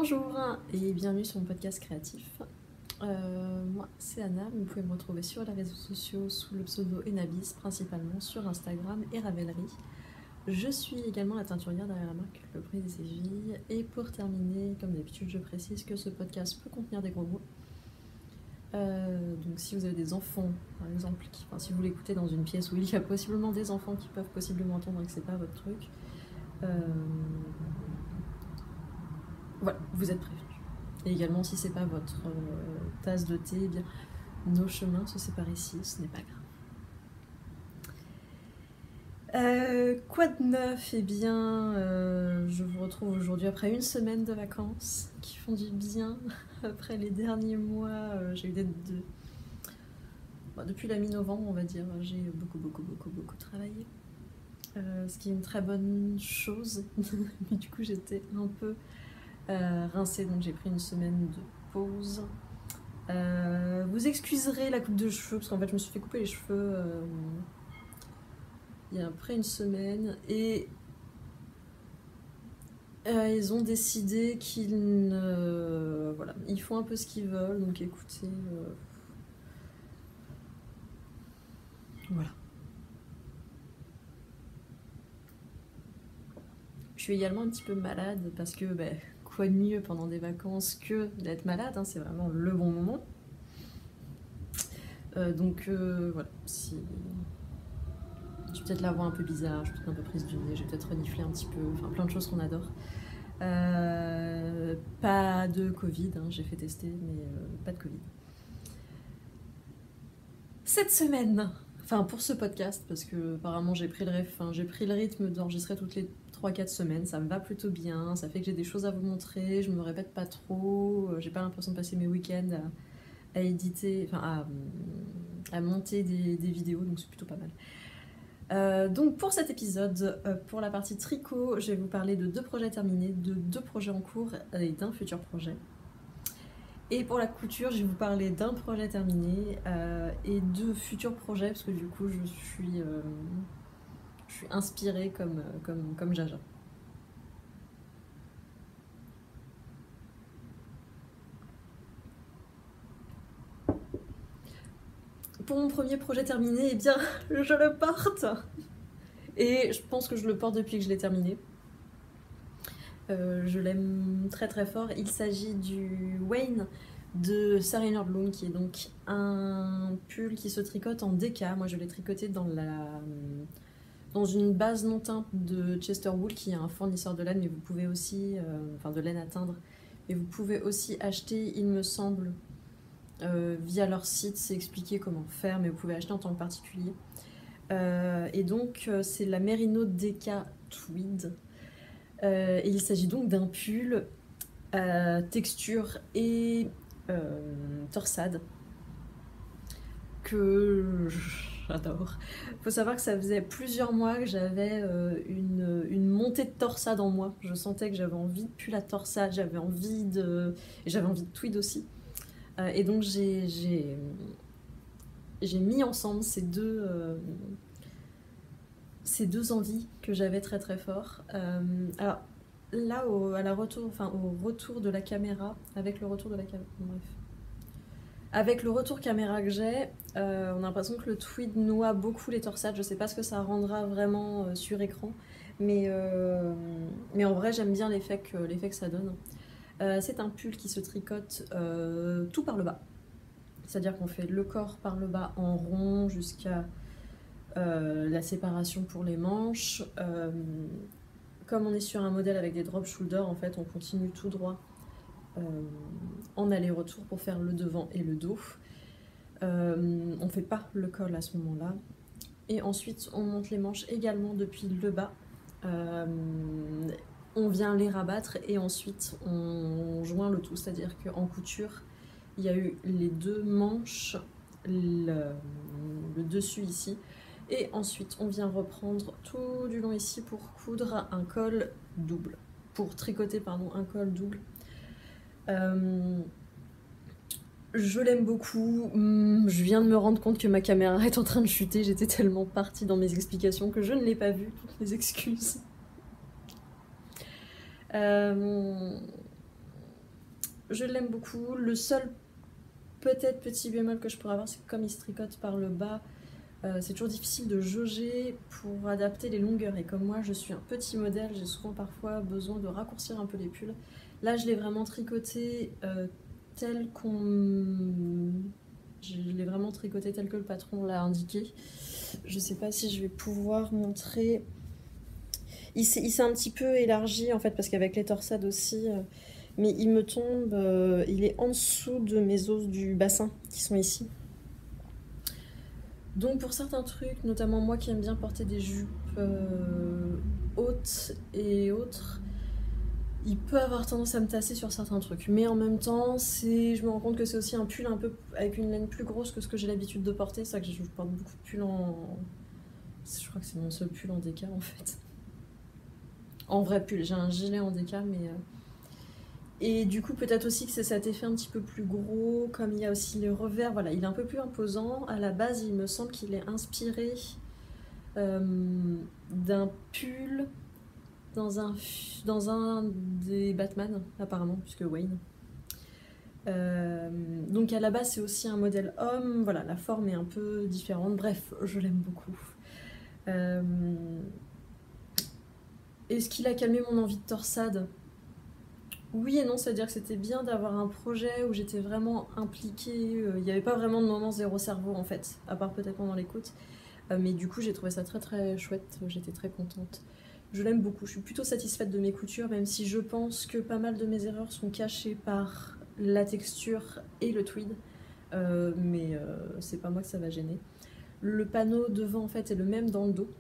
Bonjour et bienvenue sur mon podcast créatif. Moi c'est Anna, vous pouvez me retrouver sur les réseaux sociaux sous le pseudo Enabis, principalement sur Instagram et Ravelry. Je suis également la teinturière derrière la marque Le Prix des Sévilles. Et pour terminer, comme d'habitude, je précise que ce podcast peut contenir des gros mots. Donc si vous avez des enfants, par exemple, si vous l'écoutez dans une pièce où il y a possiblement des enfants qui peuvent possiblement entendre et que c'est pas votre truc, voilà, vous êtes prévenus. Et également, si c'est pas votre tasse de thé, eh bien, nos chemins se séparent ici, ce n'est pas grave. Quoi de neuf? Eh bien, je vous retrouve aujourd'hui après une semaine de vacances qui font du bien. Après les derniers mois, j'ai eu depuis la mi-novembre, on va dire, j'ai beaucoup travaillé. Ce qui est une très bonne chose. Mais du coup, j'étais un peu rincée, donc j'ai pris une semaine de pause. Vous excuserez la coupe de cheveux, parce qu'en fait, je me suis fait couper les cheveux il y a après une semaine, et ils ont décidé qu'ils voilà, ils font un peu ce qu'ils veulent, donc écoutez, voilà. Je suis également un petit peu malade parce que quoi de mieux pendant des vacances que d'être malade, hein, c'est vraiment le bon moment. Donc voilà, si... je vais peut-être la voix un peu bizarre, je suis peut-être un peu prise du nez, je vais peut-être renifler un petit peu, enfin plein de choses qu'on adore. Pas de Covid, hein, j'ai fait tester, mais pas de Covid. Cette semaine, enfin pour ce podcast, parce que apparemment j'ai pris le rythme d'enregistrer toutes les 3-4 semaines, ça me va plutôt bien, ça fait que j'ai des choses à vous montrer, je me répète pas trop, j'ai pas l'impression de passer mes week-ends à éditer, enfin à monter des vidéos, donc c'est plutôt pas mal. Donc pour cet épisode, pour la partie tricot, je vais vous parler de 2 projets terminés, de 2 projets en cours et d'un futur projet. Et pour la couture, je vais vous parler d'un projet terminé et de futurs projets, parce que du coup je suis inspirée comme Jaja. Pour mon premier projet terminé, eh bien je le porte. Et je pense que je le porte depuis que je l'ai terminé. Je l'aime très très fort. Il s'agit du Wayne de Sarah Bloom, qui est donc un pull qui se tricote en DK. Moi je l'ai tricoté dans une base non teinte de Chester Wool, qui est un fournisseur de laine, mais vous pouvez aussi, de laine à teindre, et vous pouvez aussi acheter, il me semble, via leur site, c'est expliqué comment faire, mais vous pouvez acheter en tant que particulier. Et donc c'est la Merino DK Tweed. Et il s'agit donc d'un pull texture et torsade que j'adore. Faut savoir que ça faisait plusieurs mois que j'avais une montée de torsade en moi. Je sentais que j'avais envie de pull à torsade, j'avais envie de tweed aussi. Et donc j'ai mis ensemble ces deux envies que j'avais très très fort. Alors là, au retour de la caméra, avec le retour caméra que j'ai, on a l'impression que le tweed noie beaucoup les torsades. Je sais pas ce que ça rendra vraiment sur écran, mais en vrai j'aime bien l'effet que ça donne. C'est un pull qui se tricote tout par le bas, c'est-à-dire qu'on fait le corps par le bas en rond jusqu'à la séparation pour les manches. Comme on est sur un modèle avec des drop shoulders, en fait on continue tout droit en aller-retour pour faire le devant et le dos. On fait pas le col à ce moment-là. Et ensuite on monte les manches également depuis le bas. On vient les rabattre et ensuite on joint le tout, c'est-à-dire qu'en couture il y a eu les 2 manches, le dessus ici, et ensuite on vient reprendre tout du long ici pour coudre un col double, pour tricoter un col double. Je l'aime beaucoup. Je viens de me rendre compte que ma caméra est en train de chuter, j'étais tellement partie dans mes explications que je ne l'ai pas vue, toutes mes excuses. je l'aime beaucoup. Le seul peut-être petit bémol que je pourrais avoir, c'est que comme il se tricote par le bas, c'est toujours difficile de jauger pour adapter les longueurs. Et comme moi, je suis un petit modèle, j'ai souvent parfois besoin de raccourcir un peu les pulls. Là, je l'ai vraiment tricoté tel qu'on... Je l'ai vraiment tricoté tel que le patron l'a indiqué. Je sais pas si je vais pouvoir montrer... Il s'est un petit peu élargi en fait, parce qu'avec les torsades aussi... mais il me tombe... il est en dessous de mes os du bassin, qui sont ici. Donc pour certains trucs, notamment moi qui aime bien porter des jupes hautes et autres, il peut avoir tendance à me tasser sur certains trucs. Mais en même temps, je me rends compte que c'est aussi un pull un peu avec une laine plus grosse que ce que j'ai l'habitude de porter. C'est ça que je porte beaucoup de pulls en... Je crois que c'est mon seul pull en déca en fait. En vrai pull, j'ai un gilet en déca mais... Et du coup, peut-être aussi que c'est cet effet un petit peu plus gros, comme il y a aussi le revers, voilà, il est un peu plus imposant. À la base, il me semble qu'il est inspiré d'un pull dans un des Batman, apparemment, puisque Wayne. Donc à la base, c'est aussi un modèle homme, voilà, la forme est un peu différente. Bref, je l'aime beaucoup. Est-ce qu'il a calmé mon envie de torsade ? Oui et non, c'est-à-dire que c'était bien d'avoir un projet où j'étais vraiment impliquée. Il n'y avait pas vraiment de moment zéro cerveau en fait, à part peut-être pendant l'écoute. Mais du coup, j'ai trouvé ça très très chouette, j'étais très contente. Je l'aime beaucoup, je suis plutôt satisfaite de mes coutures, même si je pense que pas mal de mes erreurs sont cachées par la texture et le tweed. Mais c'est pas moi que ça va gêner. Le panneau devant en fait est le même dans le dos.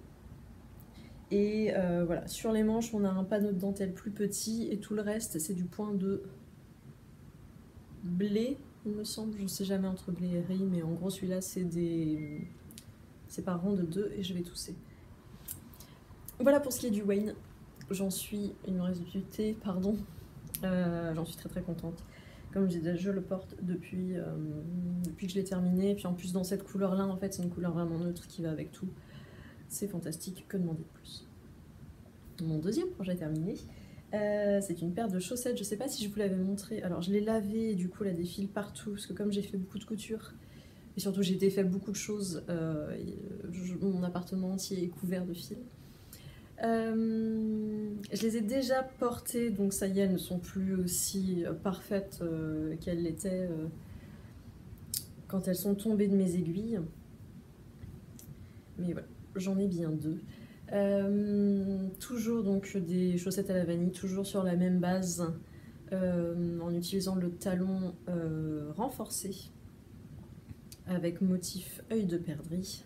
Et voilà, sur les manches, on a un panneau de dentelle plus petit et tout le reste, c'est du point de blé, il me semble. Je ne sais jamais entre blé et riz, mais en gros, celui-là, c'est par rang de 2 et je vais tousser. Voilà pour ce qui est du Wayne. Il me reste du thé, pardon. J'en suis très très contente. Comme je disais, je le porte depuis que je l'ai terminé. Et puis en plus, dans cette couleur-là, en fait, c'est une couleur vraiment neutre qui va avec tout. C'est fantastique, que demander de plus. Mon deuxième projet terminé, c'est une paire de chaussettes. Je sais pas si je vous l'avais montré. Alors je l'ai lavé et du coup, elle défile partout. Parce que comme j'ai fait beaucoup de couture, et surtout j'ai fait beaucoup de choses, mon appartement entier est couvert de fils. Je les ai déjà portées, donc ça y est, elles ne sont plus aussi parfaites qu'elles l'étaient quand elles sont tombées de mes aiguilles. Mais voilà, j'en ai bien deux. Toujours donc des chaussettes à la vanille, toujours sur la même base, en utilisant le talon renforcé avec motif œil de perdrix.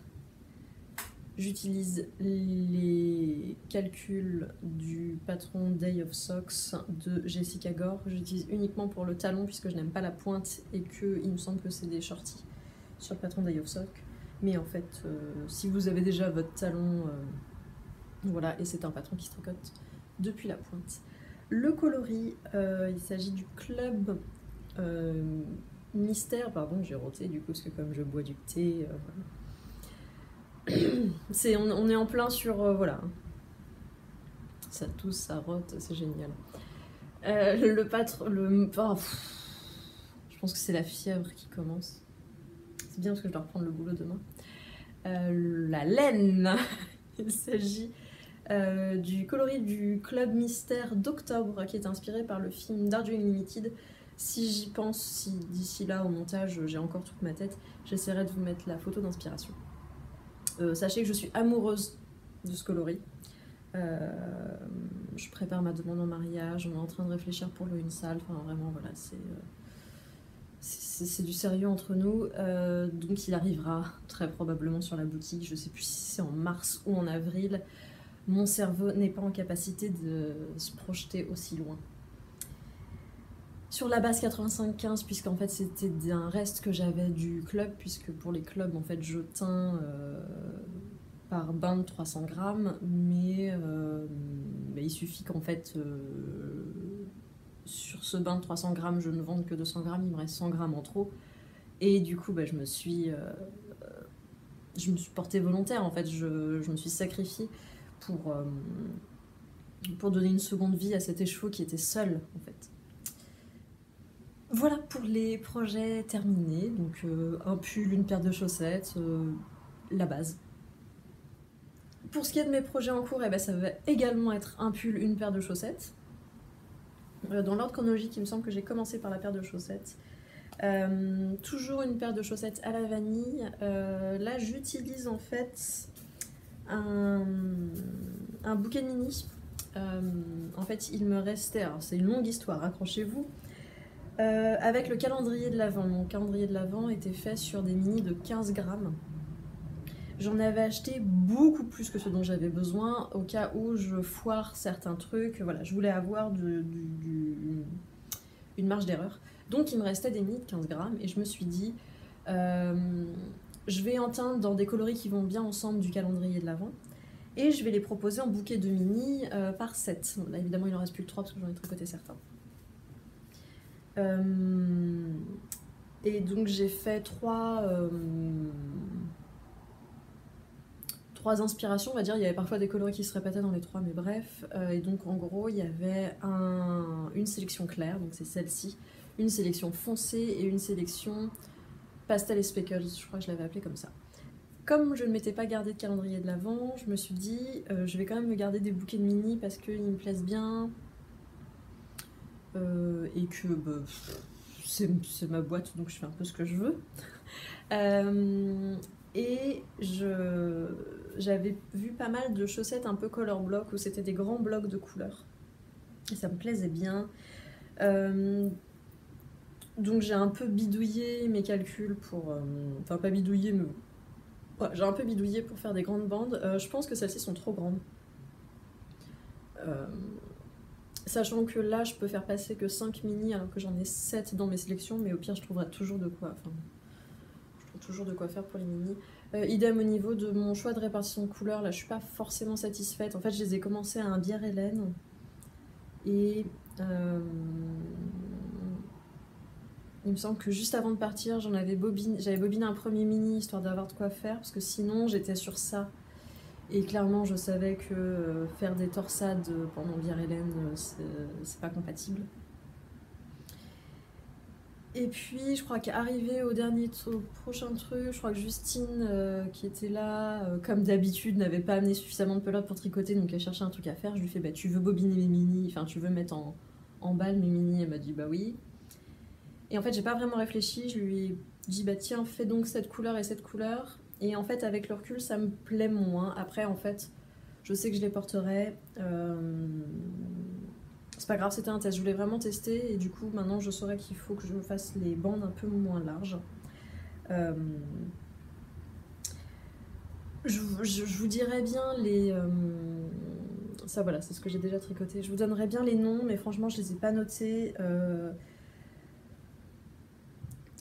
J'utilise les calculs du patron Day of Socks de Jessica Gore. J'utilise uniquement pour le talon puisque je n'aime pas la pointe et qu'il me semble que c'est des shorties sur le patron Day of Socks. Mais en fait, si vous avez déjà votre talon, voilà, et c'est un patron qui se tricote depuis la pointe. Le coloris, il s'agit du Club Mystère, pardon, j'ai roté du coup parce que comme je bois du thé, voilà. On est en plein sur, voilà, ça tousse, ça rote, c'est génial. Je pense que c'est la fièvre qui commence. C'est bien parce que je dois reprendre le boulot demain. La laine. Il s'agit du coloris du Club Mystère d'octobre qui est inspiré par le film Darjeeling Limited. Si j'y pense, si d'ici là au montage j'ai encore toute ma tête, j'essaierai de vous mettre la photo d'inspiration. Sachez que je suis amoureuse de ce coloris. Je prépare ma demande en mariage, on est en train de réfléchir pour louer une salle, enfin vraiment voilà, c'est du sérieux entre nous. Donc il arrivera très probablement sur la boutique, je sais plus si c'est en mars ou en avril. Mon cerveau n'est pas en capacité de se projeter aussi loin. Sur la base 85-15, puisqu'en fait c'était un reste que j'avais du club, puisque pour les clubs en fait je teins par bain de 300 grammes, mais il suffit qu'en fait sur ce bain de 300 grammes je ne vende que 200 grammes, il me reste 100 grammes en trop, et du coup je me suis portée volontaire en fait, je me suis sacrifiée pour donner une seconde vie à cet écheveau qui était seul en fait. Voilà pour les projets terminés, donc un pull, une paire de chaussettes, la base. Pour ce qui est de mes projets en cours, eh ben, ça va également être un pull, une paire de chaussettes. Dans l'ordre chronologique, il me semble que j'ai commencé par la paire de chaussettes. Toujours une paire de chaussettes à la vanille. Là, j'utilise en fait un, un bouquet de mini. En fait, il me restait, alors c'est une longue histoire, accrochez-vous, avec le calendrier de l'Avent. Mon calendrier de l'Avent était fait sur des mini de 15 grammes. J'en avais acheté beaucoup plus que ce dont j'avais besoin au cas où je foire certains trucs. Voilà, je voulais avoir une marge d'erreur. Donc il me restait des mini de 15 grammes et je me suis dit, je vais en teindre dans des coloris qui vont bien ensemble du calendrier de l'Avent et je vais les proposer en bouquet de mini par 7. Bon, là évidemment il en reste plus que 3 parce que j'en ai tricoté certains. Et donc j'ai fait trois inspirations, on va dire. Il y avait parfois des coloris qui se répétaient dans les trois, mais bref. Et donc en gros, il y avait une sélection claire, donc c'est celle-ci, une sélection foncée et une sélection pastel et speckles, je crois que je l'avais appelée comme ça. Comme je ne m'étais pas gardé de calendrier de l'Avent, je me suis dit, je vais quand même me garder des bouquets de mini parce qu'ils me plaisent bien. Et que bah, c'est ma boîte, donc je fais un peu ce que je veux. Et j'avais vu pas mal de chaussettes un peu color block où c'était des grands blocs de couleurs. Et ça me plaisait bien. Donc j'ai un peu bidouillé mes calculs pour... Enfin pas bidouillé, mais... Ouais, j'ai un peu bidouillé pour faire des grandes bandes. Je pense que celles-ci sont trop grandes. Sachant que là je peux faire passer que 5 mini alors que j'en ai 7 dans mes sélections, mais au pire je trouverai toujours de quoi. Enfin, je trouve toujours de quoi faire pour les mini. Idem au niveau de mon choix de répartition de couleurs, là je suis pas forcément satisfaite. En fait je les ai commencés à un bière Hélène et il me semble que juste avant de partir j'avais bobiné un premier mini histoire d'avoir de quoi faire parce que sinon j'étais sur ça. Et clairement, je savais que faire des torsades pendant bière Hélène, c'est pas compatible. Et puis, je crois qu'arrivé au prochain truc, je crois que Justine, qui était là, comme d'habitude, n'avait pas amené suffisamment de pelote pour tricoter, donc elle cherchait un truc à faire. Je lui fais, bah, tu veux bobiner mes mini, enfin, tu veux mettre en balle mes mini? Elle m'a dit, bah oui. Et en fait, j'ai pas vraiment réfléchi, je lui ai dit, bah tiens, fais donc cette couleur et cette couleur. Et en fait, avec le recul, ça me plaît moins. Après, en fait, je sais que je les porterai. C'est pas grave, c'était un test. Je voulais vraiment tester et du coup, maintenant, je saurais qu'il faut que je me fasse les bandes un peu moins larges. Je vous dirais bien les... ça, voilà, c'est ce que j'ai déjà tricoté. Je vous donnerai bien les noms, mais franchement, je les ai pas notés.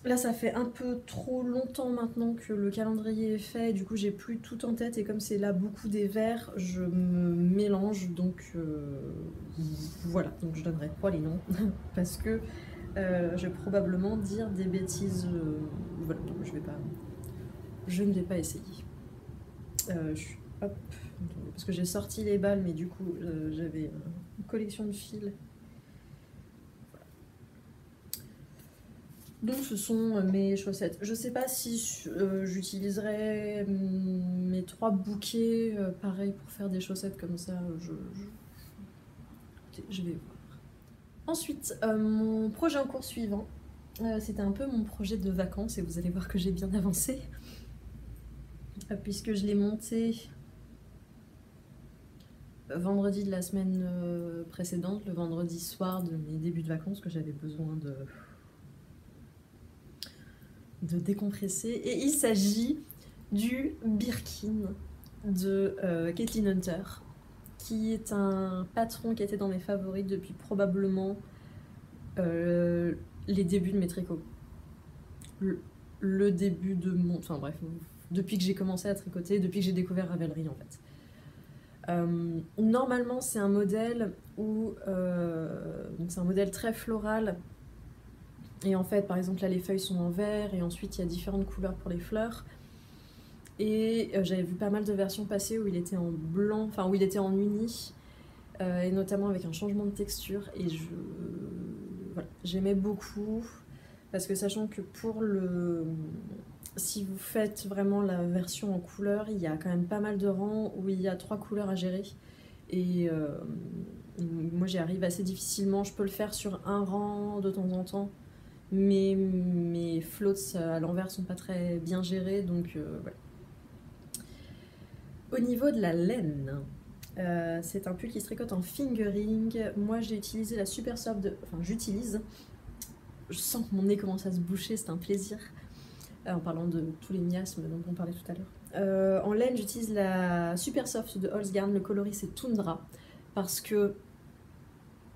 Là, ça fait un peu trop longtemps maintenant que le calendrier est fait, et du coup j'ai plus tout en tête, et comme c'est là beaucoup des vers, je me mélange, donc voilà, donc je donnerai pas les noms, parce que je vais probablement dire des bêtises, voilà, donc je ne vais pas essayer. Hop, parce que j'ai sorti les balles, mais du coup j'avais une collection de fils. Donc ce sont mes chaussettes. Je sais pas si j'utiliserai mes 3 bouquets pareil pour faire des chaussettes comme ça. Je vais voir. Ensuite, mon projet en cours suivant, c'était un peu mon projet de vacances et vous allez voir que j'ai bien avancé. Puisque je l'ai monté vendredi de la semaine précédente, le vendredi soir de mes débuts de vacances, que j'avais besoin de décompresser. Et il s'agit du Birkin de Caitlin Hunter, qui est un patron qui était dans mes favoris depuis probablement les débuts de mes tricots. Le début de mon... Enfin bref, depuis que j'ai commencé à tricoter, depuis que j'ai découvert Ravelry en fait. Normalement c'est un modèle où... c'est un modèle très floral. Et en fait, par exemple, là, les feuilles sont en vert, et ensuite, il y a différentes couleurs pour les fleurs. Et j'avais vu pas mal de versions passer où il était en blanc, enfin, où il était en uni, et notamment avec un changement de texture. Et voilà, j'aimais beaucoup, parce que sachant que pour le... Si vous faites vraiment la version en couleur, il y a quand même pas mal de rangs où il y a 3 couleurs à gérer. Et moi j'y arrive assez difficilement, je peux le faire sur un rang de temps en temps, mais mes floats à l'envers sont pas très bien gérés, donc voilà. Au niveau de la laine, c'est un pull qui se tricote en fingering. Moi j'ai utilisé la Super Soft de... Enfin j'utilise. Je sens que mon nez commence à se boucher, c'est un plaisir. En parlant de tous les miasmes dont on parlait tout à l'heure. En laine j'utilise la Super Soft de Holzgarn, le coloris c'est Tundra. Parce que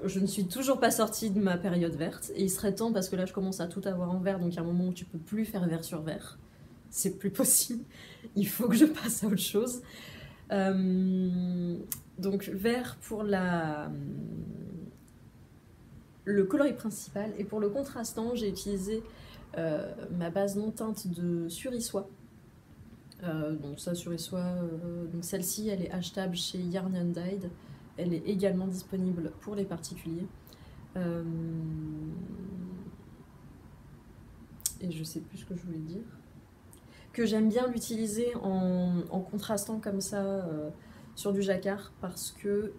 je ne suis toujours pas sortie de ma période verte. Et il serait temps parce que là je commence à tout avoir en vert. Donc il y a un moment où tu peux plus faire vert sur vert. C'est plus possible. Il faut que je passe à autre chose. Donc vert pour le coloris principal. Et pour le contrastant, j'ai utilisé ma base non teinte de Surissoie. Donc ça, Surissoie, donc celle-ci, elle est achetable chez Yarn and Dyed. Elle est également disponible pour les particuliers. Et je sais plus ce que je voulais dire. Que j'aime bien l'utiliser en contrastant comme ça sur du jacquard parce que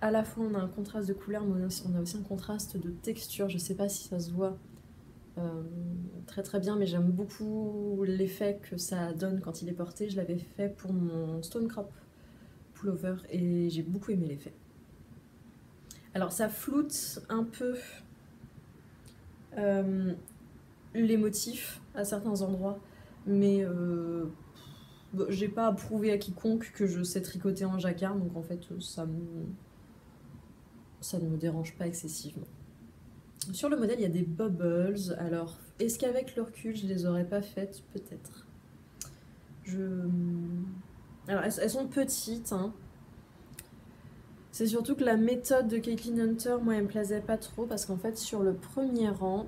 à la fois on a un contraste de couleur mais on a aussi un contraste de texture. Je sais pas si ça se voit très très bien, mais j'aime beaucoup l'effet que ça donne quand il est porté. Je l'avais fait pour mon Stone Crop pullover et j'ai beaucoup aimé l'effet. Alors ça floute un peu les motifs à certains endroits, mais j'ai pas à prouver à quiconque que je sais tricoter en jacquard, donc en fait ça ne me dérange pas excessivement. Sur le modèle il y a des bubbles, alors est-ce qu'avec le recul je les aurais pas faites? Peut-être. Alors elles sont petites, hein. C'est surtout que la méthode de Caitlin Hunter, moi elle me plaisait pas trop parce qu'en fait sur le premier rang,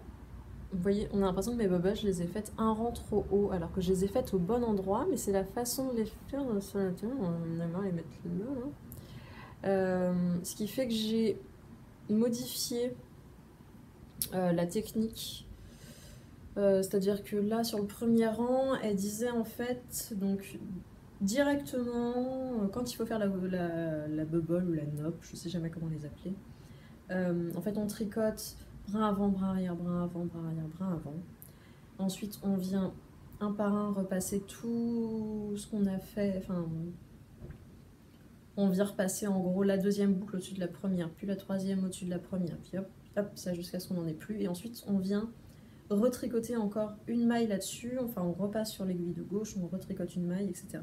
vous voyez, on a l'impression que mes bubbles, je les ai faites un rang trop haut, alors que je les ai faites au bon endroit, mais c'est la façon de les faire sur la télé, on aime bien les mettre là. Ce qui fait que j'ai modifié la technique. C'est-à-dire que là, sur le premier rang, elle disait en fait, donc directement, quand il faut faire la bubble ou la nope, je sais jamais comment les appeler, en fait on tricote brin avant, brin arrière, brin avant, brin arrière, brin avant. Ensuite, on vient un par un repasser tout ce qu'on a fait. Enfin, on vient repasser en gros la deuxième boucle au-dessus de la première, puis la troisième au-dessus de la première, puis hop, hop, ça jusqu'à ce qu'on n'en ait plus. Et ensuite, on vient retricoter encore une maille là-dessus. Enfin, on repasse sur l'aiguille de gauche, on retricote une maille, etc.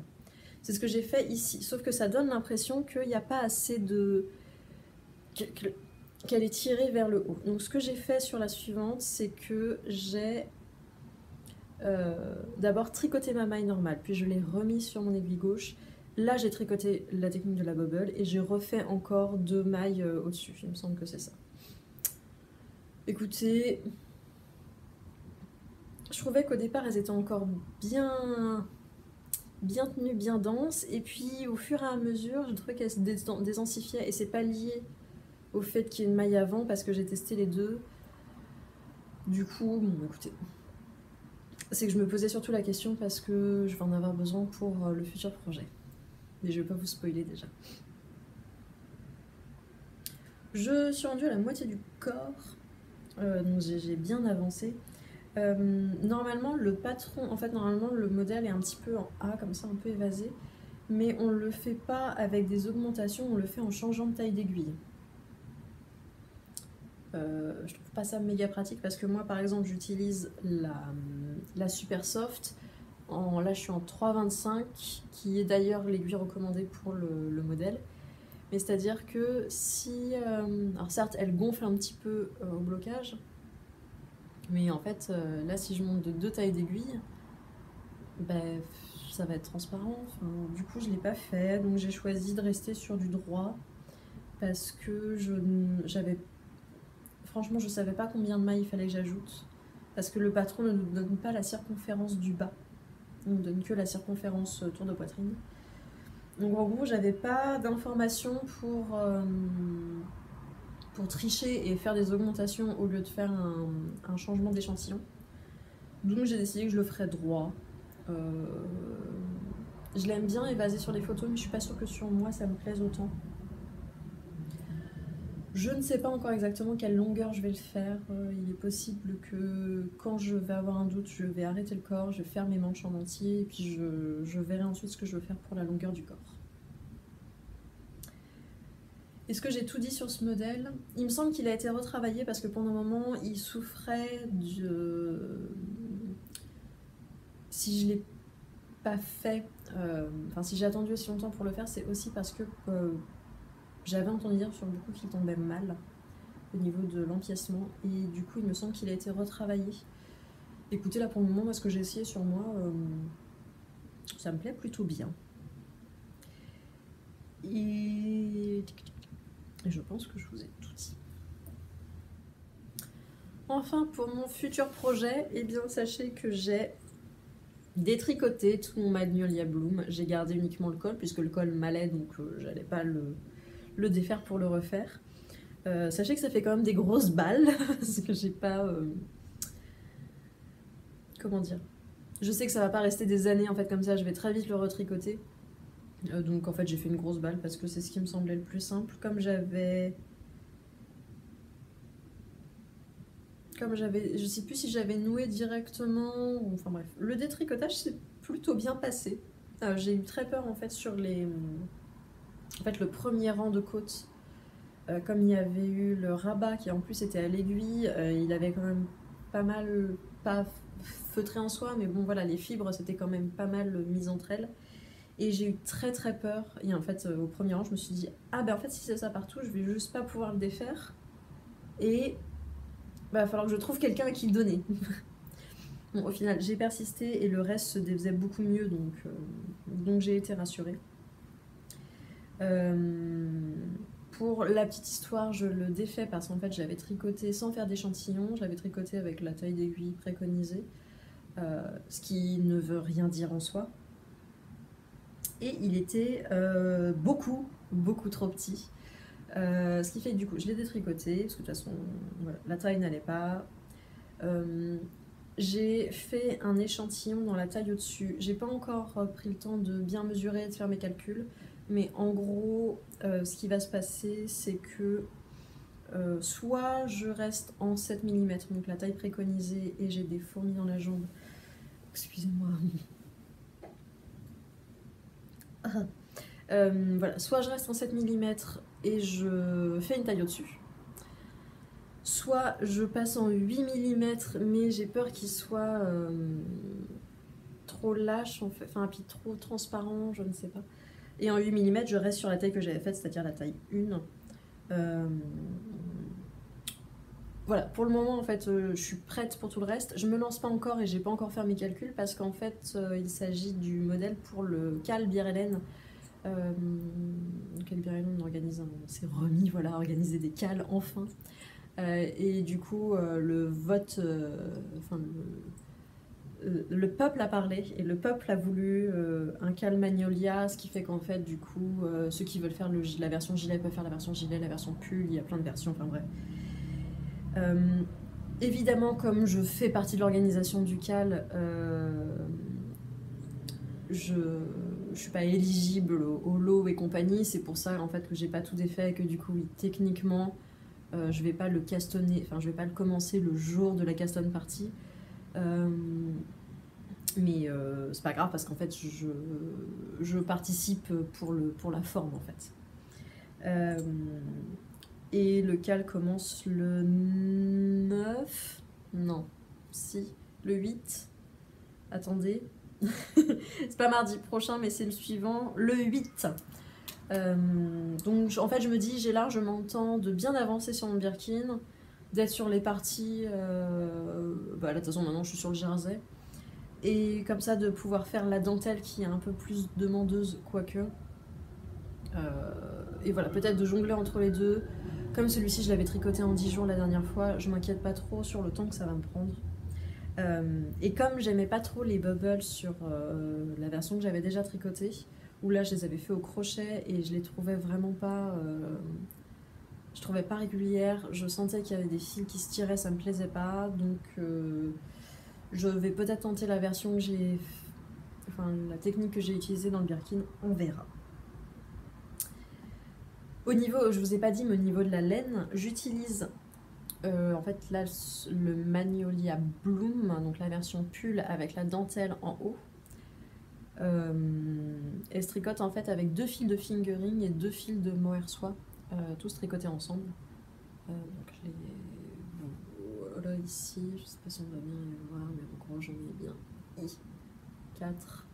C'est ce que j'ai fait ici. Sauf que ça donne l'impression qu'il n'y a pas assez de... qu'elle est tirée vers le haut. Donc ce que j'ai fait sur la suivante, c'est que j'ai d'abord tricoté ma maille normale, puis je l'ai remise sur mon aiguille gauche. Là j'ai tricoté la technique de la bubble et j'ai refait encore 2 mailles au-dessus, il me semble que c'est ça. Écoutez, je trouvais qu'au départ elles étaient encore bien tenues, bien denses, et puis au fur et à mesure je trouvais qu'elles se désensifiaient, et c'est pas lié au fait qu'il y ait une maille avant parce que j'ai testé les deux. Du coup, bon écoutez, c'est que je me posais surtout la question parce que je vais en avoir besoin pour le futur projet. Mais je vais pas vous spoiler déjà. Je suis rendue à la moitié du corps, donc j'ai bien avancé. Normalement le patron, en fait normalement le modèle est un petit peu en A comme ça, un peu évasé, mais on le fait pas avec des augmentations, on le fait en changeant de taille d'aiguille. Je trouve pas ça méga pratique parce que moi par exemple j'utilise la Super Soft, là je suis en 3,25 qui est d'ailleurs l'aiguille recommandée pour le modèle, mais c'est à dire que si alors certes elle gonfle un petit peu au blocage, mais en fait là si je monte de 2 tailles d'aiguille, ben, ça va être transparent. Enfin, du coup je l'ai pas fait, donc j'ai choisi de rester sur du droit parce que j'avais... Franchement, je savais pas combien de mailles il fallait que j'ajoute. Parce que le patron ne nous donne pas la circonférence du bas. Il nous donne que la circonférence tour de poitrine. Donc en gros, j'avais pas d'informations pour tricher et faire des augmentations au lieu de faire un changement d'échantillon. Donc j'ai décidé que je le ferais droit. Je l'aime bien évasé sur les photos, mais je suis pas sûre que sur moi ça me plaise autant. Je ne sais pas encore exactement quelle longueur je vais le faire. Il est possible que quand je vais avoir un doute, je vais arrêter le corps, je vais faire mes manches en entier, et puis je verrai ensuite ce que je veux faire pour la longueur du corps. Est-ce que j'ai tout dit sur ce modèle? Il me semble qu'il a été retravaillé parce que pendant un moment, il souffrait de... Si je ne l'ai pas fait, enfin si j'ai attendu aussi longtemps pour le faire, c'est aussi parce que j'avais entendu dire sur beaucoup qu'il tombait mal au niveau de l'empiècement. Et du coup, il me semble qu'il a été retravaillé. Écoutez, là pour le moment, moi, ce que j'ai essayé sur moi, ça me plaît plutôt bien. Et je pense que je vous ai tout dit. Enfin, pour mon futur projet, eh bien, sachez que j'ai détricoté tout mon Magnolia Bloom. J'ai gardé uniquement le col, puisque le col m'allait, donc j'allais pas le défaire pour le refaire. Sachez que ça fait quand même des grosses balles, parce que j'ai pas... Comment dire? Je sais que ça va pas rester des années, en fait, comme ça, je vais très vite le retricoter. Donc en fait j'ai fait une grosse balle parce que c'est ce qui me semblait le plus simple. Comme j'avais, je sais plus si j'avais noué directement, ou enfin bref. Le détricotage s'est plutôt bien passé. J'ai eu très peur en fait sur les... En fait le premier rang de côte, comme il y avait eu le rabat qui en plus était à l'aiguille, il avait quand même pas mal, pas feutré en soi, mais bon voilà, les fibres c'était quand même pas mal mises entre elles. Et j'ai eu très très peur. Et en fait, au premier rang, je me suis dit, ah ben en fait, si c'est ça partout, je vais juste pas pouvoir le défaire. Et bah, il va falloir que je trouve quelqu'un à qui le donner. Bon, au final, j'ai persisté et le reste se défaisait beaucoup mieux, donc j'ai été rassurée. Pour la petite histoire, je le défais parce qu'en fait, j'avais tricoté sans faire d'échantillon, j'avais tricoté avec la taille d'aiguille préconisée, ce qui ne veut rien dire en soi. Et il était beaucoup trop petit. Ce qui fait que du coup je l'ai détricoté, parce que de toute façon voilà, la taille n'allait pas. J'ai fait un échantillon dans la taille au-dessus. J'ai pas encore pris le temps de bien mesurer et de faire mes calculs, mais en gros ce qui va se passer c'est que soit je reste en 7 mm, donc la taille préconisée, et j'ai des fourmis dans la jambe. Excusez-moi. Voilà, soit je reste en 7 mm et je fais une taille au-dessus, soit je passe en 8 mm mais j'ai peur qu'il soit trop lâche, en fait, enfin puis trop transparent, je ne sais pas. Et en 8 mm je reste sur la taille que j'avais faite, c'est-à-dire la taille 1. Voilà, pour le moment en fait je suis prête pour tout le reste. Je me lance pas encore et j'ai pas encore fait mes calculs parce qu'en fait il s'agit du modèle pour le Cal Birellen. Cal Birellen s'est remis voilà, à organiser des cals enfin. Et du coup le vote, enfin le peuple a parlé et le peuple a voulu un cal Magnolia, ce qui fait qu'en fait du coup ceux qui veulent faire la version gilet peuvent faire la version gilet, la version pull, il y a plein de versions, enfin bref. Évidemment, comme je fais partie de l'organisation du cal, je suis pas éligible au lot et compagnie, c'est pour ça en fait que j'ai pas tout défait et que du coup oui, techniquement je vais pas le castonner, enfin je vais pas le commencer le jour de la caston party, mais c'est pas grave parce qu'en fait je participe pour la forme en fait. Et le cal commence le 9, non, si, le 8, attendez, c'est pas mardi prochain mais c'est le suivant, le 8. Donc en fait je me dis j'ai largement le temps de bien avancer sur mon Birkin, d'être sur les parties, bah là de toute façon maintenant je suis sur le jersey, et comme ça de pouvoir faire la dentelle qui est un peu plus demandeuse quoique, et voilà, peut-être de jongler entre les deux. Comme celui-ci je l'avais tricoté en 10 jours la dernière fois, je m'inquiète pas trop sur le temps que ça va me prendre. Et comme j'aimais pas trop les bubbles sur la version que j'avais déjà tricotée, où là je les avais fait au crochet et je les trouvais vraiment pas... je trouvais pas régulière, je sentais qu'il y avait des fils qui se tiraient, ça me plaisait pas, donc je vais peut-être tenter la version que j'ai, enfin la technique que j'ai utilisée dans le Birkin, on verra. Au niveau, je vous ai pas dit, mais au niveau de la laine, j'utilise en fait là le Magnolia Bloom, donc la version pull avec la dentelle en haut. Et je tricote en fait avec 2 fils de fingering et 2 fils de mohair soie, tous tricotés ensemble. Donc je les voilà ici, je sais pas si on va bien les voir, mais en gros j'en ai bien 4.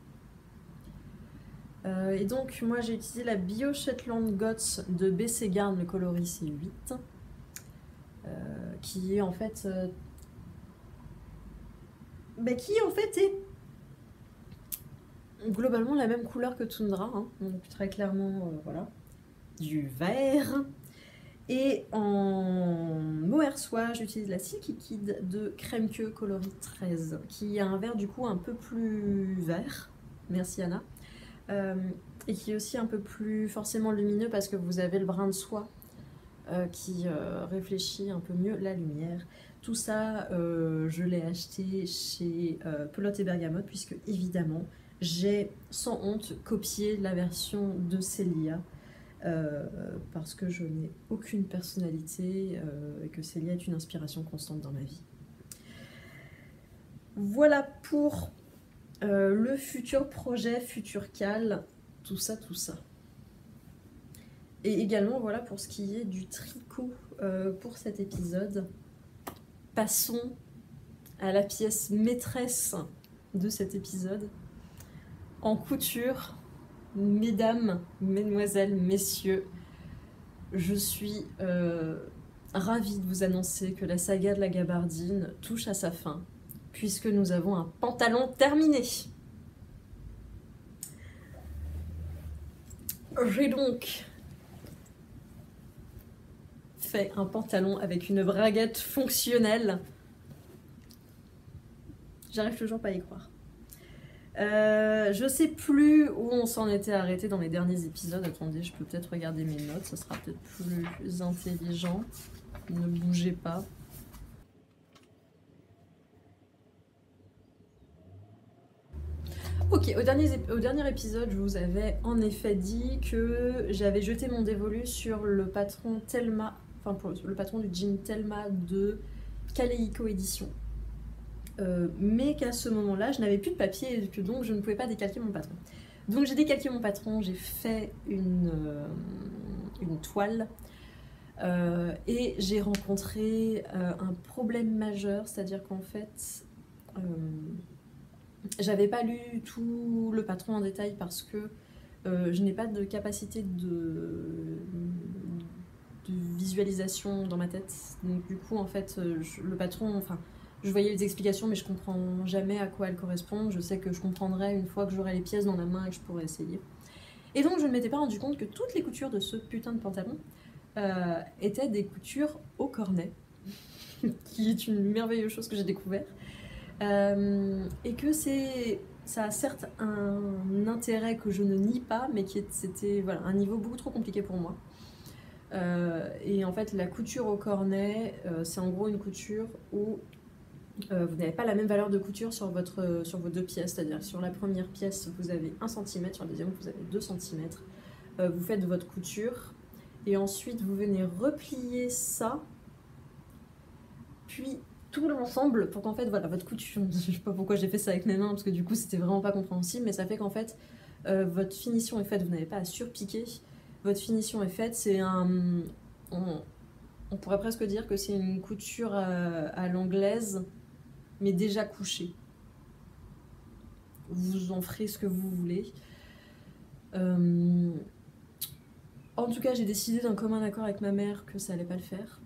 Et donc moi j'ai utilisé la Bio Shetland Gots de BC Garn, le coloris C8, qui est en fait est globalement la même couleur que Tundra, hein. Donc très clairement voilà, du vert. Et en mohair soie, j'utilise la Silky Kid de Crème Queue coloris 13, qui a un vert du coup un peu plus vert, merci Anna, et qui est aussi un peu plus forcément lumineux parce que vous avez le brin de soie qui réfléchit un peu mieux la lumière. Tout ça, je l'ai acheté chez Pelote et Bergamote, puisque évidemment, j'ai sans honte copié la version de Célia, parce que je n'ai aucune personnalité et que Célia est une inspiration constante dans ma vie. Voilà pour le futur projet, futur cal, tout ça, tout ça. Et également, voilà pour ce qui est du tricot pour cet épisode. Passons à la pièce maîtresse de cet épisode. En couture, mesdames, mesdemoiselles, messieurs, je suis ravie de vous annoncer que la saga de la gabardine touche à sa fin, puisque nous avons un pantalon terminé. J'ai donc fait un pantalon avec une braguette fonctionnelle. J'arrive toujours pas à y croire. Je sais plus où on s'en était arrêté dans les derniers épisodes. Attendez, je peux peut-être regarder mes notes, ça sera peut-être plus intelligent. Ne bougez pas. Ok, au dernier épisode, je vous avais en effet dit que j'avais jeté mon dévolu sur le patron Thelma, enfin pour le patron du jean Thelma de Kaléico Édition. Mais qu'à ce moment-là, je n'avais plus de papier et que donc je ne pouvais pas décalquer mon patron. Donc j'ai décalqué mon patron, j'ai fait une toile et j'ai rencontré un problème majeur, c'est-à-dire qu'en fait, j'avais pas lu tout le patron en détail parce que je n'ai pas de capacité de visualisation dans ma tête. Donc du coup, en fait, le patron, enfin, je voyais les explications, mais je comprends jamais à quoi elles correspondent. Je sais que je comprendrai une fois que j'aurai les pièces dans la main et que je pourrai essayer. Et donc, je ne m'étais pas rendu compte que toutes les coutures de ce putain de pantalon étaient des coutures au cornet, qui est une merveilleuse chose que j'ai découvert. Et que ça a certes un intérêt que je ne nie pas, mais c'était voilà, un niveau beaucoup trop compliqué pour moi. Et en fait, la couture au cornet, c'est en gros une couture où vous n'avez pas la même valeur de couture sur vos deux pièces, c'est-à-dire sur la première pièce vous avez 1 cm, sur la deuxième vous avez 2 cm. Vous faites votre couture et ensuite vous venez replier ça, puis tout l'ensemble pour qu'en fait voilà votre couture, je sais pas pourquoi j'ai fait ça avec mes mains parce que du coup c'était vraiment pas compréhensible, mais ça fait qu'en fait votre finition est faite, vous n'avez pas à surpiquer, votre finition est faite, c'est on pourrait presque dire que c'est une couture à l'anglaise, mais déjà couchée. Vous en ferez ce que vous voulez. En tout cas, j'ai décidé d'un commun accord avec ma mère que ça allait pas le faire.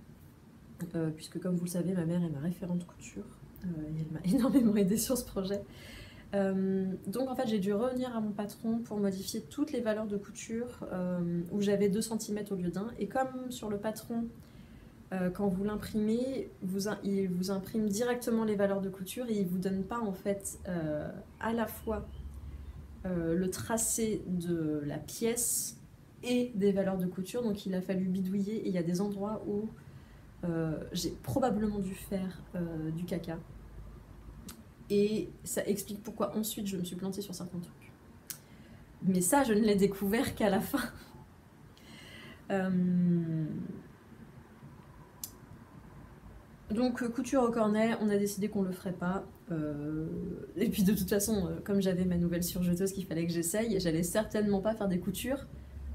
Puisque comme vous le savez, ma mère est ma référente couture. Et elle m'a énormément aidée sur ce projet. Donc en fait, j'ai dû revenir à mon patron pour modifier toutes les valeurs de couture où j'avais 2 cm au lieu d'1. Et comme sur le patron, quand vous l'imprimez, il vous imprime directement les valeurs de couture et il vous donne pas en fait à la fois le tracé de la pièce et des valeurs de couture, donc il a fallu bidouiller, et il y a des endroits où j'ai probablement dû faire du caca. Et ça explique pourquoi ensuite je me suis plantée sur certains trucs. Mais ça, je ne l'ai découvert qu'à la fin. Donc couture au cornet, on a décidé qu'on le ferait pas. Et puis de toute façon, comme j'avais ma nouvelle surjeteuse qu'il fallait que j'essaye, j'allais certainement pas faire des coutures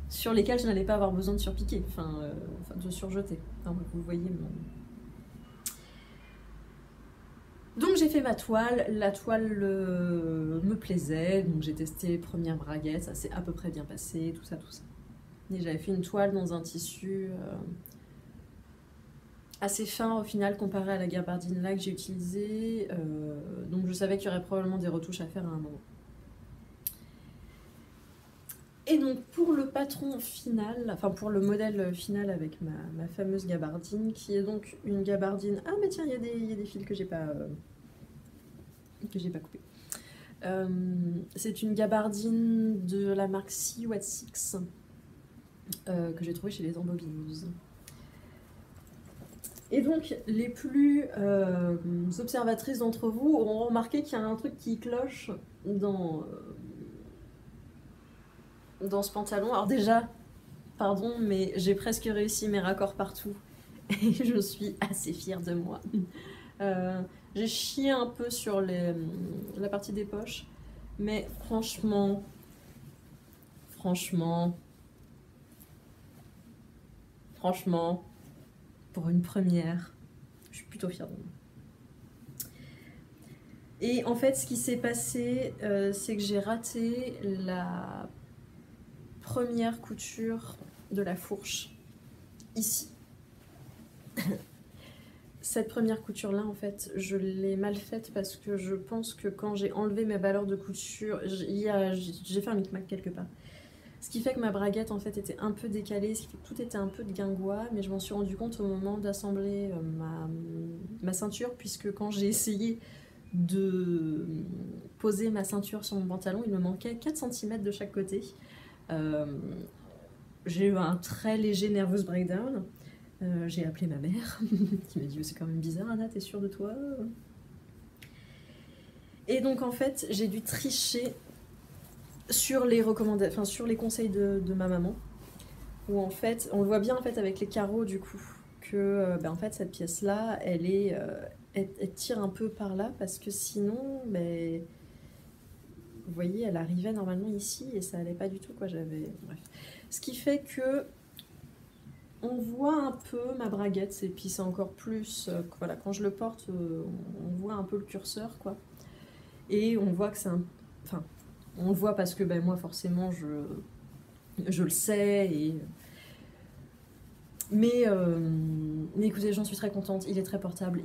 sur lesquelles je n'allais pas avoir besoin de surpiquer, de surjeter. Enfin, vous voyez mon... Donc j'ai fait ma toile, la toile me plaisait, donc j'ai testé première braguette, ça s'est à peu près bien passé, tout ça. Et j'avais fait une toile dans un tissu assez fin au final comparé à la gabardine là que j'ai utilisée, donc je savais qu'il y aurait probablement des retouches à faire à un moment. Et donc pour le patron final, enfin pour le modèle final avec ma fameuse gabardine, qui est donc une gabardine... Ah mais tiens, il y a des fils que j'ai pas coupés. C'est une gabardine de la marque Sea Wet Six que j'ai trouvée chez les Embobineuses. Et donc les plus observatrices d'entre vous auront remarqué qu'il y a un truc qui cloche dans ce pantalon. Alors déjà, pardon, mais j'ai presque réussi mes raccords partout et je suis assez fière de moi. J'ai chié un peu sur la partie des poches, mais franchement, pour une première, je suis plutôt fière de moi. Et en fait, ce qui s'est passé, c'est que j'ai raté la première couture de la fourche ici. Cette première couture là en fait je l'ai mal faite parce que je pense que quand j'ai enlevé mes valeurs de couture, j'ai fait un micmac quelque part. Ce qui fait que ma braguette en fait était un peu décalée, ce qui fait que tout était un peu de guingois, mais je m'en suis rendu compte au moment d'assembler ma ceinture, puisque quand j'ai essayé de poser ma ceinture sur mon pantalon, il me manquait 4 cm de chaque côté. J'ai eu un très léger nervous breakdown. J'ai appelé ma mère qui m'a dit c'est quand même bizarre Anna, t'es sûre de toi? Et donc en fait j'ai dû tricher sur les recommandations, enfin sur les conseils de ma maman, où en fait on le voit bien en fait avec les carreaux du coup que en fait cette pièce là elle tire un peu par là parce que sinon vous voyez elle arrivait normalement ici et ça allait pas du tout quoi, bref, ce qui fait que on voit un peu ma braguette, et puis c'est encore plus, voilà, quand je le porte, on voit un peu le curseur, quoi. Et on voit que c'est un... Enfin, on le voit parce que moi, forcément, je le sais, mais écoutez, j'en suis très contente, il est très portable,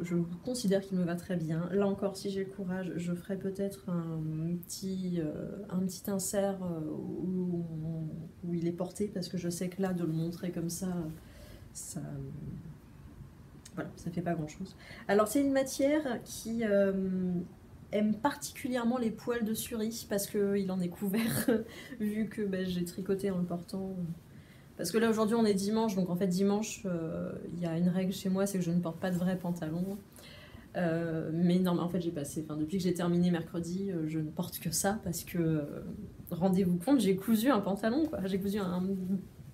je considère qu'il me va très bien. Là encore, si j'ai le courage, je ferai peut-être un petit insert où il est porté, parce que je sais que là, de le montrer comme ça voilà, ça fait pas grand-chose. Alors c'est une matière qui aime particulièrement les poils de Suri, parce qu'il en est couvert, vu que j'ai tricoté en le portant. Parce que là aujourd'hui on est dimanche, donc en fait dimanche il y a une règle chez moi, c'est que je ne porte pas de vrais pantalons. Mais non, mais en fait j'ai passé, depuis que j'ai terminé mercredi, je ne porte que ça parce que rendez-vous compte, j'ai cousu un pantalon quoi, j'ai cousu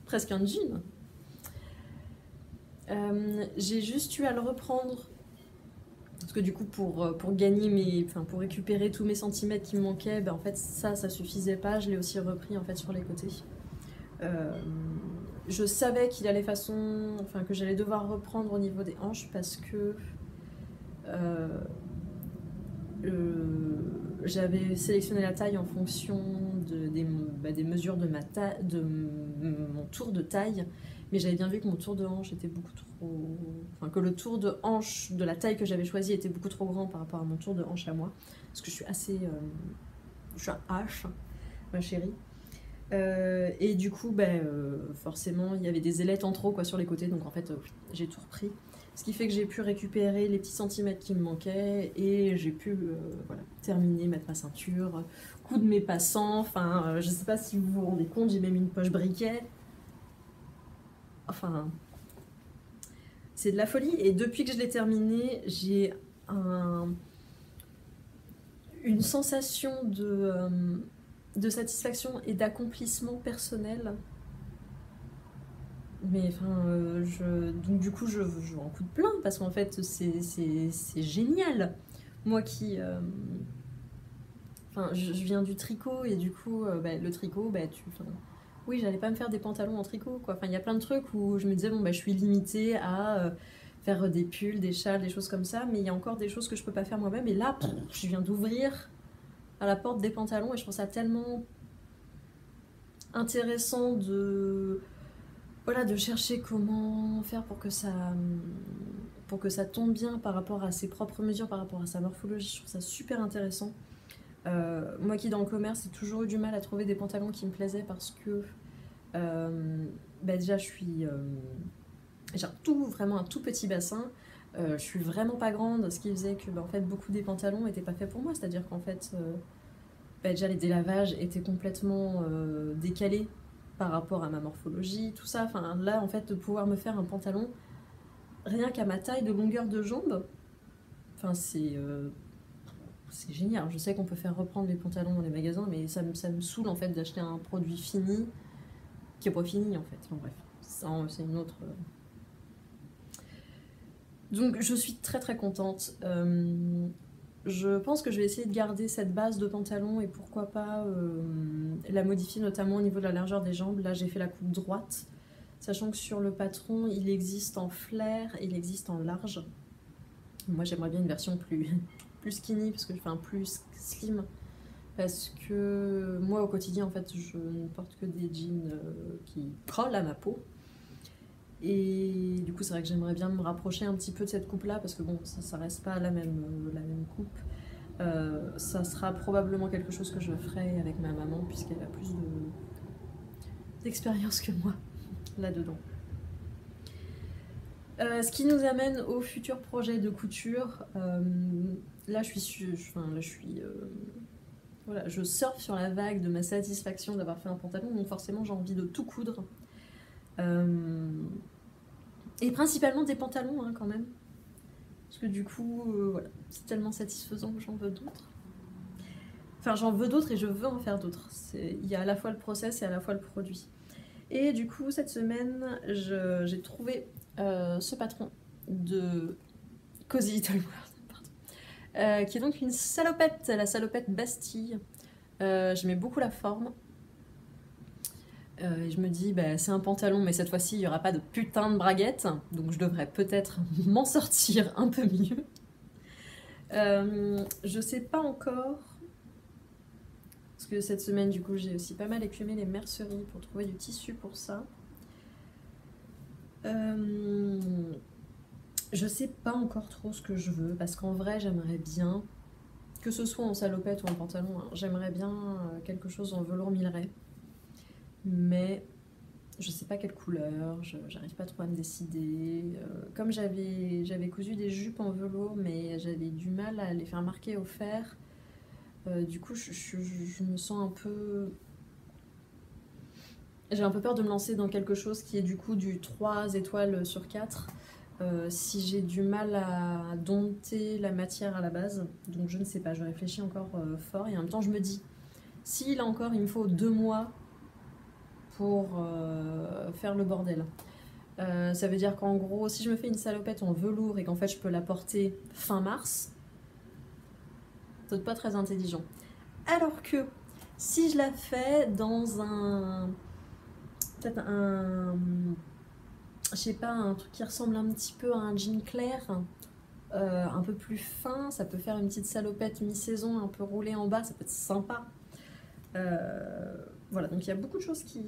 presque un jean. J'ai juste eu à le reprendre parce que du coup pour gagner pour récupérer tous mes centimètres qui me manquaient, en fait ça suffisait pas, je l'ai aussi repris en fait sur les côtés. Je savais qu'il allait que j'allais devoir reprendre au niveau des hanches parce que j'avais sélectionné la taille en fonction des mesures de mon tour de taille, mais j'avais bien vu que mon tour de hanche était beaucoup trop... que le tour de hanche de la taille que j'avais choisi était beaucoup trop grand par rapport à mon tour de hanche à moi, parce que je suis assez... je suis un H, ma chérie. Et du coup, forcément, il y avait des ailettes en trop quoi, sur les côtés, donc en fait, j'ai tout repris. Ce qui fait que j'ai pu récupérer les petits centimètres qui me manquaient et j'ai pu terminer, mettre ma ceinture, coups de mes passants, enfin, je sais pas si vous vous rendez compte, j'ai même une poche briquet. Enfin, c'est de la folie. Et depuis que je l'ai terminé, j'ai une sensation de satisfaction et d'accomplissement personnel. Mais enfin, donc du coup, je en coup de plein parce qu'en fait, c'est génial. Moi qui, enfin, je viens du tricot et du coup, bah, le tricot, bah, oui, j'allais pas me faire des pantalons en tricot, quoi. Enfin, il y a plein de trucs où je me disais, bon, bah, je suis limitée à faire des pulls, des châles, des choses comme ça, mais il y a encore des choses que je peux pas faire moi-même. Et là, je viens d'ouvrir à la porte des pantalons et je trouve ça tellement intéressant voilà, de chercher comment faire pour que ça tombe bien par rapport à ses propres mesures, par rapport à sa morphologie. Je trouve ça super intéressant. Moi qui dans le commerce, j'ai toujours eu du mal à trouver des pantalons qui me plaisaient parce que bah déjà j'ai vraiment un tout petit bassin. Je suis vraiment pas grande, ce qui faisait que bah, en fait, beaucoup des pantalons n'étaient pas faits pour moi. C'est-à-dire qu'en fait, bah, déjà les délavages étaient complètement décalés par rapport à ma morphologie, tout ça. Enfin, là, en fait, de pouvoir me faire un pantalon rien qu'à ma taille de longueur de jambe, enfin, c'est génial. Je sais qu'on peut faire reprendre les pantalons dans les magasins, mais ça me saoule en fait d'acheter un produit fini qui est pas fini en fait. Enfin, bref, c'est une autre. Donc, je suis très très contente. Je pense que je vais essayer de garder cette base de pantalon et pourquoi pas la modifier notamment au niveau de la largeur des jambes. Là j'ai fait la coupe droite, sachant que sur le patron il existe en flair et il existe en large. Moi j'aimerais bien une version plus skinny parce que je fais un plus slim parce que moi au quotidien en fait je ne porte que des jeans qui collent à ma peau. Et du coup, c'est vrai que j'aimerais bien me rapprocher un petit peu de cette coupe-là, parce que bon, ça reste pas la même coupe. Ça sera probablement quelque chose que je ferai avec ma maman, puisqu'elle a plus d'expérience que moi là-dedans. Ce qui nous amène au futur projet de couture. Là, voilà, je surfe sur la vague de ma satisfaction d'avoir fait un pantalon, donc forcément j'ai envie de tout coudre. Et principalement des pantalons hein, quand même. Parce que du coup, voilà, c'est tellement satisfaisant que j'en veux d'autres. Enfin, j'en veux d'autres et je veux en faire d'autres. Il y a à la fois le process et à la fois le produit. Et du coup, cette semaine, j'ai trouvé ce patron de Cozy Little World, qui est donc une salopette, la salopette Bastille. J'aimais beaucoup la forme. Et je me dis, bah, c'est un pantalon, mais cette fois-ci, il n'y aura pas de putain de braguette, donc je devrais peut-être m'en sortir un peu mieux. Je sais pas encore, parce que cette semaine, du coup, j'ai aussi pas mal écumé les merceries pour trouver du tissu pour ça. Je sais pas encore trop ce que je veux, parce qu'en vrai, j'aimerais bien, que ce soit en salopette ou en pantalon, hein, j'aimerais bien quelque chose en velours Milleray. Mais je sais pas quelle couleur, j'arrive pas trop à me décider. Comme j'avais cousu des jupes en velours, mais j'avais du mal à les faire marquer au fer. Du coup, je me sens un peu... J'ai un peu peur de me lancer dans quelque chose qui est du coup du 3 étoiles sur 4. Si j'ai du mal à dompter la matière à la base. Donc je ne sais pas, je réfléchis encore fort. Et en même temps, je me dis, si là encore, il me faut 2 mois pour faire le bordel. Ça veut dire qu'en gros, si je me fais une salopette en velours et qu'en fait je peux la porter fin mars, c'est pas très intelligent. Alors que si je la fais dans peut-être je sais pas, un truc qui ressemble un petit peu à un jean clair, un peu plus fin, ça peut faire une petite salopette mi-saison, un peu roulée en bas, ça peut être sympa. Voilà, donc il y a beaucoup de choses qui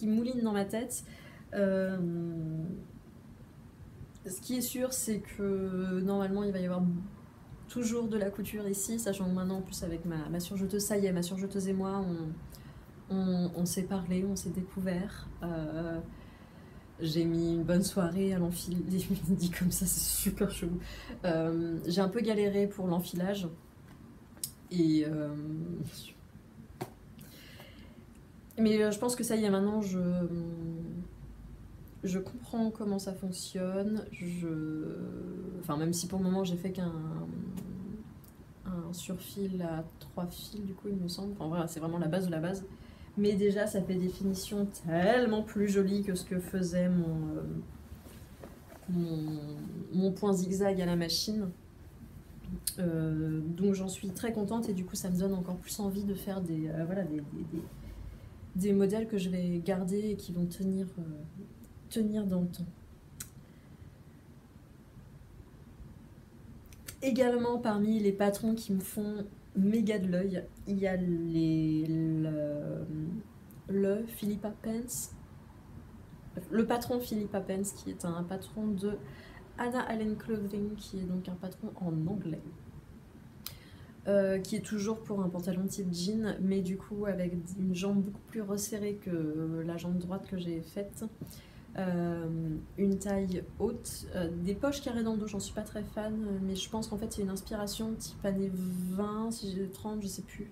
moulinent dans ma tête. Ce qui est sûr, c'est que normalement il va y avoir toujours de la couture ici, sachant que maintenant en plus avec ma surjeteuse, ça y est, ma surjeteuse et moi on s'est parlé, on s'est découvert. J'ai mis une bonne soirée à l'enfiler, dit comme ça c'est super chelou. J'ai un peu galéré pour l'enfilage. Et mais je pense que ça y est, maintenant je comprends comment ça fonctionne. Enfin, même si pour le moment j'ai fait qu'un surfil à 3 fils, du coup, il me semble. Enfin, voilà, c'est vraiment la base de la base. Mais déjà, ça fait des finitions tellement plus jolies que ce que faisait mon point zigzag à la machine. Donc j'en suis très contente et du coup ça me donne encore plus envie de faire voilà, des modèles que je vais garder et qui vont tenir dans le temps. Également parmi les patrons qui me font méga de l'œil, il y a le Philippa Pence, le patron Philippa Pence qui est un patron de Anna Allen Clothing, qui est donc un patron en anglais. Qui est toujours pour un pantalon type jean, mais du coup avec une jambe beaucoup plus resserrée que la jambe droite que j'ai faite. Une taille haute, des poches carrées dans le dos, j'en suis pas très fan, mais je pense qu'en fait c'est une inspiration type années 20, si j'ai 30, je sais plus.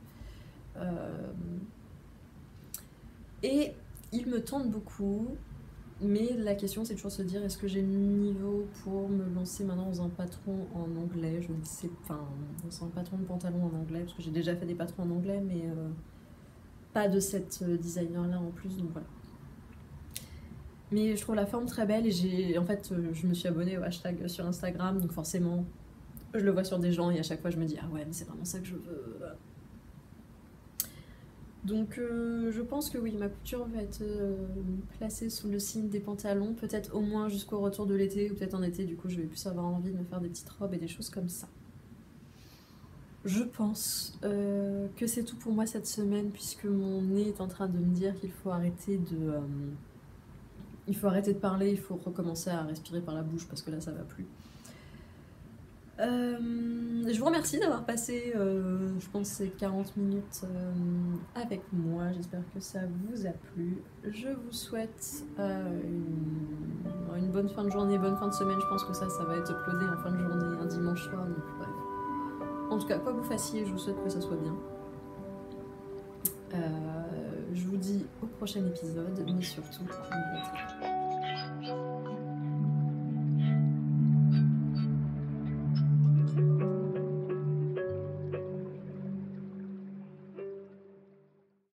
Et il me tente beaucoup, mais la question c'est toujours se dire est-ce que j'ai le niveau pour me lancer maintenant dans un patron en anglais, je ne sais pas, dans un patron de pantalon en anglais, parce que j'ai déjà fait des patrons en anglais, mais pas de cette designer là en plus, donc voilà. Mais je trouve la forme très belle et en fait, je me suis abonnée au hashtag sur Instagram, donc forcément, je le vois sur des gens et à chaque fois je me dis ah ouais, mais c'est vraiment ça que je veux. Donc je pense que oui, ma couture va être placée sous le signe des pantalons, peut-être au moins jusqu'au retour de l'été, ou peut-être en été, du coup je vais plus avoir envie de me faire des petites robes et des choses comme ça. Je pense que c'est tout pour moi cette semaine, puisque mon nez est en train de me dire qu'il faut arrêter de... il faut arrêter de parler, il faut recommencer à respirer par la bouche, parce que là ça va plus. Je vous remercie d'avoir passé, je pense, ces 40 minutes avec moi. J'espère que ça vous a plu. Je vous souhaite une bonne fin de journée, bonne fin de semaine. Je pense que ça va être uploadé en fin de journée, un dimanche soir. Donc bref. En tout cas, quoi que vous fassiez, je vous souhaite que ça soit bien. Je vous dis au prochain épisode, mais surtout,